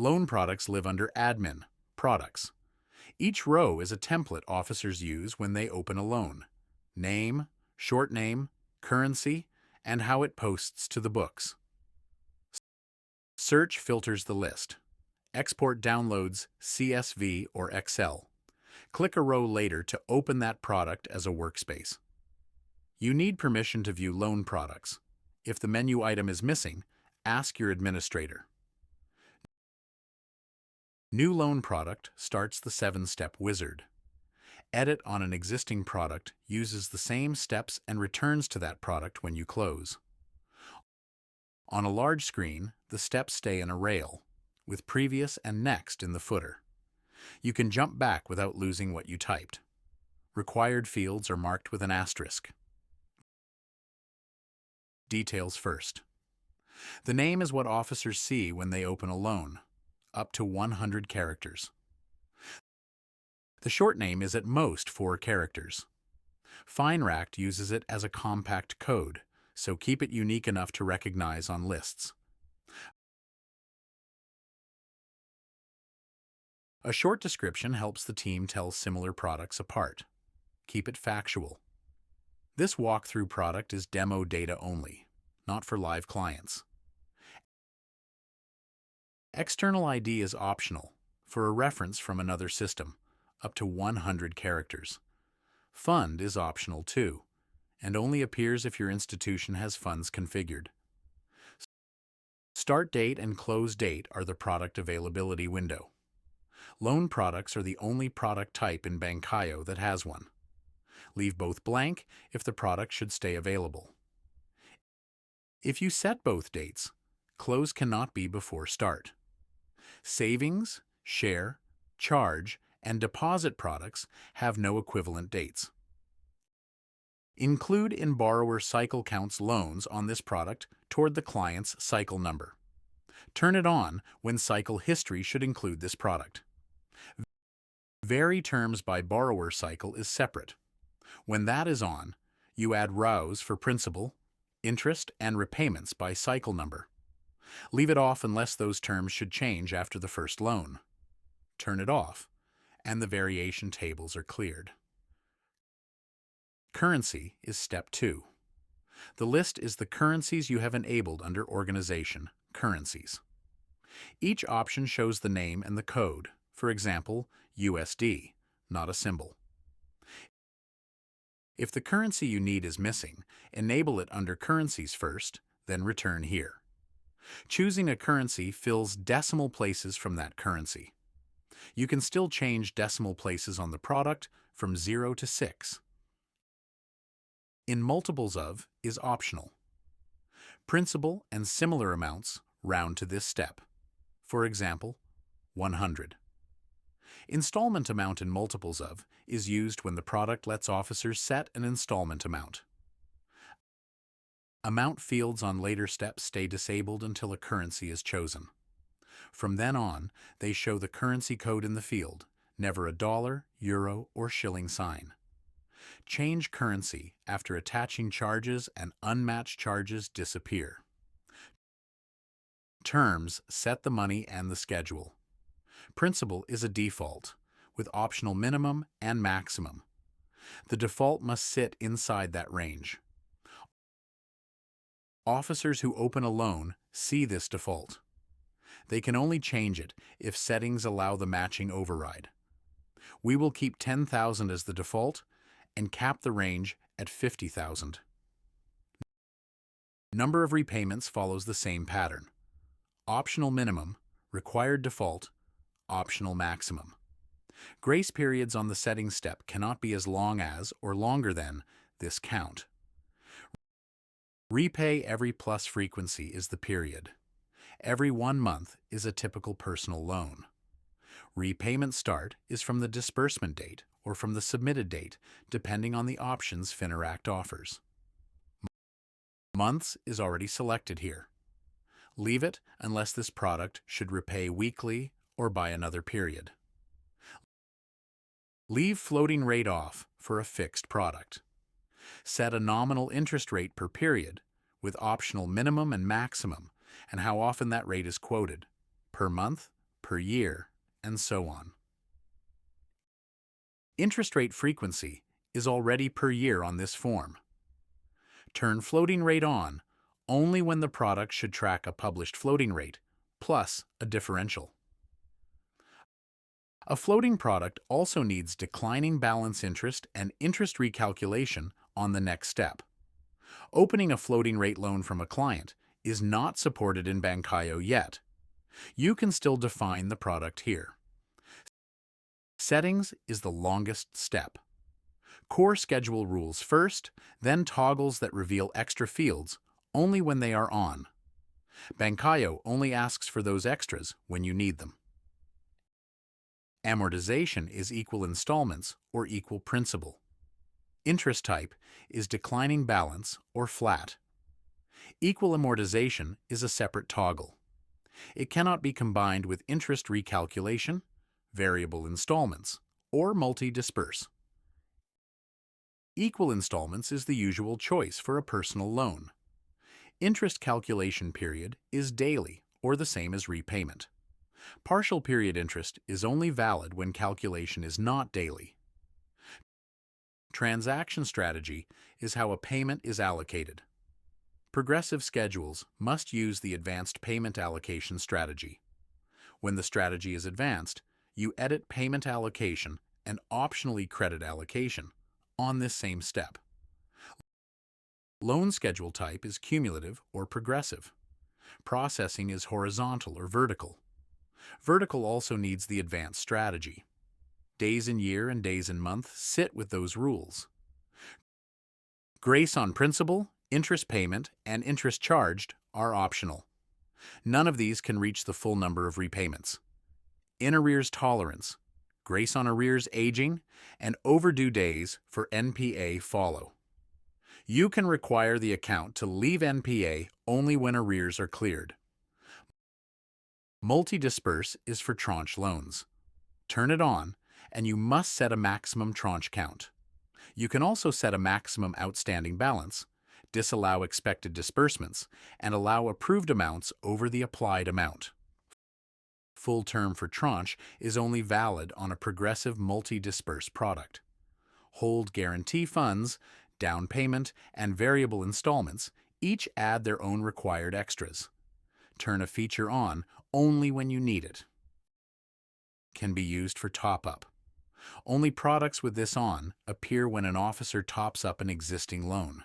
Loan products live under Admin, Products. Each row is a template officers use when they open a loan. Name, short name, currency, and how it posts to the books. Search filters the list. Export downloads CSV or Excel. Click a row later to open that product as a workspace. You need permission to view loan products. If the menu item is missing, ask your administrator. New loan product starts the 7-step wizard. Edit on an existing product uses the same steps and returns to that product when you close. On a large screen, the steps stay in a rail, with previous and next in the footer. You can jump back without losing what you typed. Required fields are marked with an asterisk. Details first. The name is what officers see when they open a loan, up to 100 characters. The short name is at most 4 characters. Fineract uses it as a compact code, so keep it unique enough to recognize on lists. A short description helps the team tell similar products apart. Keep it factual. This walkthrough product is demo data only, not for live clients. External ID is optional, for a reference from another system, up to 100 characters. Fund is optional too, and only appears if your institution has funds configured. Start date and close date are the product availability window. Loan products are the only product type in Bankayo that has one. Leave both blank if the product should stay available. If you set both dates, close cannot be before start. Savings, share, charge, and deposit products have no equivalent dates. Include in borrower cycle counts loans on this product toward the client's cycle number. Turn it on when cycle history should include this product. Vary terms by borrower cycle is separate. When that is on, you add rows for principal, interest, and repayments by cycle number. Leave it off unless those terms should change after the first loan. Turn it off, and the variation tables are cleared. Currency is step 2. The list is the currencies you have enabled under Organization, Currencies. Each option shows the name and the code, for example, USD, not a symbol. If the currency you need is missing, enable it under Currencies first, then return here. Choosing a currency fills decimal places from that currency. You can still change decimal places on the product from 0 to 6. In multiples of is optional. Principal and similar amounts round to this step. For example, 100. Installment amount in multiples of is used when the product lets officers set an installment amount. Amount fields on later steps stay disabled until a currency is chosen. From then on, they show the currency code in the field, never a dollar, euro, or shilling sign. Change currency after attaching charges and unmatched charges disappear. Terms set the money and the schedule. Principal is a default, with optional minimum and maximum. The default must sit inside that range. Officers who open a loan see this default. They can only change it if settings allow the matching override. We will keep 10,000 as the default and cap the range at 50,000. Number of repayments follows the same pattern. Optional minimum, required default, optional maximum. Grace periods on the settings step cannot be as long as or longer than this count. Repay every plus frequency is the period. Every 1 month is a typical personal loan. Repayment start is from the disbursement date or from the submitted date, depending on the options Fineract offers. Months is already selected here. Leave it unless this product should repay weekly or by another period. Leave floating rate off for a fixed product. Set a nominal interest rate per period with optional minimum and maximum and how often that rate is quoted, per month, per year, and so on. Interest rate frequency is already per year on this form. Turn floating rate on only when the product should track a published floating rate, plus a differential. A floating product also needs declining balance interest and interest recalculation on the next step. Opening a floating rate loan from a client is not supported in Bankayo yet. You can still define the product here. Settings is the longest step. Core schedule rules first, then toggles that reveal extra fields only when they are on. Bankayo only asks for those extras when you need them. Amortization is equal installments or equal principal. Interest type is declining balance or flat. Equal amortization is a separate toggle. It cannot be combined with interest recalculation, variable installments, or multi-disburse. Equal installments is the usual choice for a personal loan. Interest calculation period is daily or the same as repayment. Partial period interest is only valid when calculation is not daily. Transaction strategy is how a payment is allocated. Progressive schedules must use the advanced payment allocation strategy. When the strategy is advanced, you edit payment allocation and optionally credit allocation on this same step. Loan schedule type is cumulative or progressive. Processing is horizontal or vertical. Vertical also needs the advanced strategy. Days in year and days in month sit with those rules. Grace on principal, interest payment, and interest charged are optional. None of these can reach the full number of repayments. In arrears tolerance, grace on arrears aging, and overdue days for NPA follow. You can require the account to leave NPA only when arrears are cleared. Multi-disburse is for tranche loans. Turn it on, and you must set a maximum tranche count. You can also set a maximum outstanding balance, disallow expected disbursements, and allow approved amounts over the applied amount. Full term for tranche is only valid on a progressive multi-disburse product. Hold guarantee funds, down payment, and variable installments each add their own required extras. Turn a feature on only when you need it. Can be used for top-up. Only products with this on appear when an officer tops up an existing loan.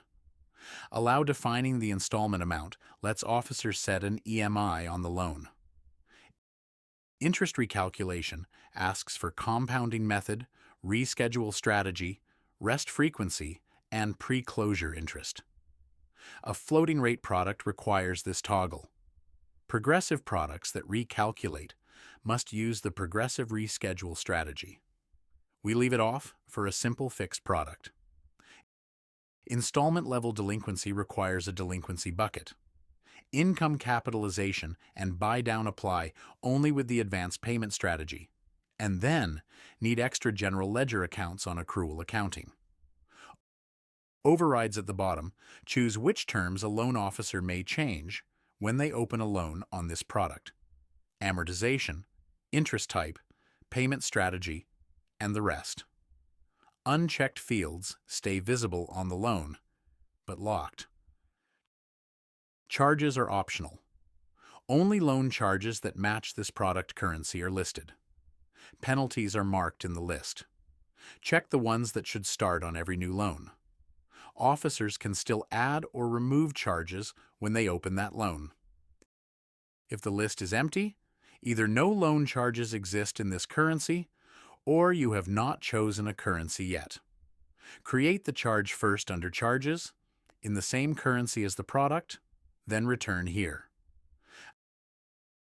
Allow defining the installment amount lets officers set an EMI on the loan. Interest recalculation asks for compounding method, reschedule strategy, rest frequency, and pre-closure interest. A floating rate product requires this toggle. Progressive products that recalculate must use the progressive reschedule strategy. We leave it off for a simple fixed product. Installment-level delinquency requires a delinquency bucket. Income capitalization and buy-down apply only with the advanced payment strategy, and then need extra general ledger accounts on accrual accounting. Overrides at the bottom choose which terms a loan officer may change when they open a loan on this product. Amortization, interest type, payment strategy, and the rest. Unchecked fields stay visible on the loan, but locked. Charges are optional. Only loan charges that match this product currency are listed. Penalties are marked in the list. Check the ones that should start on every new loan. Officers can still add or remove charges when they open that loan. If the list is empty, either no loan charges exist in this currency, or you have not chosen a currency yet. Create the charge first under Charges, in the same currency as the product, then return here.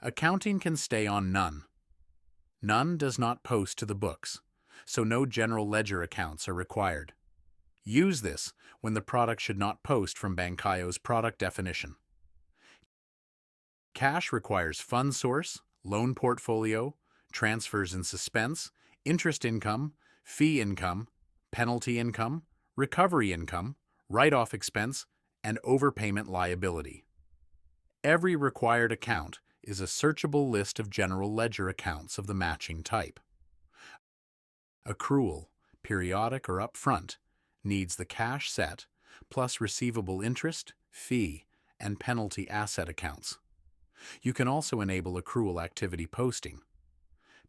Accounting can stay on None. None does not post to the books, so no general ledger accounts are required. Use this when the product should not post from Bankayo's product definition. Cash requires fund source, loan portfolio, transfers in suspense, interest income, fee income, penalty income, recovery income, write-off expense, and overpayment liability. Every required account is a searchable list of general ledger accounts of the matching type. Accrual, periodic or upfront, needs the cash set plus receivable interest, fee, and penalty asset accounts. You can also enable accrual activity posting.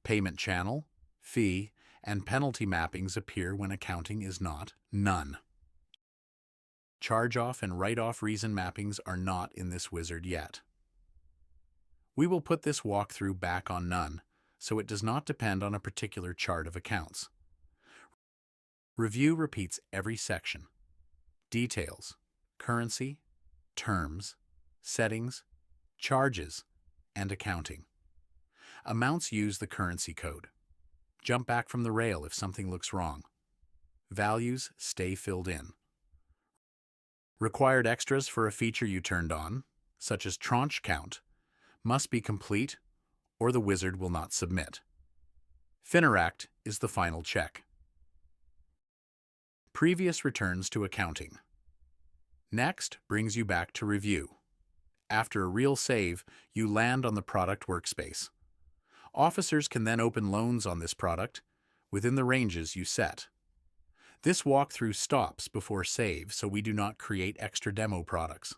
Payment channel, fee, and penalty mappings appear when accounting is not none. Charge-off and write-off reason mappings are not in this wizard yet. We will put this walkthrough back on none, so it does not depend on a particular chart of accounts. Review repeats every section. Details, currency, terms, settings, charges, and accounting. Amounts use the currency code. Jump back from the rail if something looks wrong. Values stay filled in. Required extras for a feature you turned on, such as tranche count, must be complete or the wizard will not submit. Fineract is the final check. Previous returns to accounting. Next brings you back to review. After a real save, you land on the product workspace. Officers can then open loans on this product within the ranges you set. This walkthrough stops before save so we do not create extra demo products.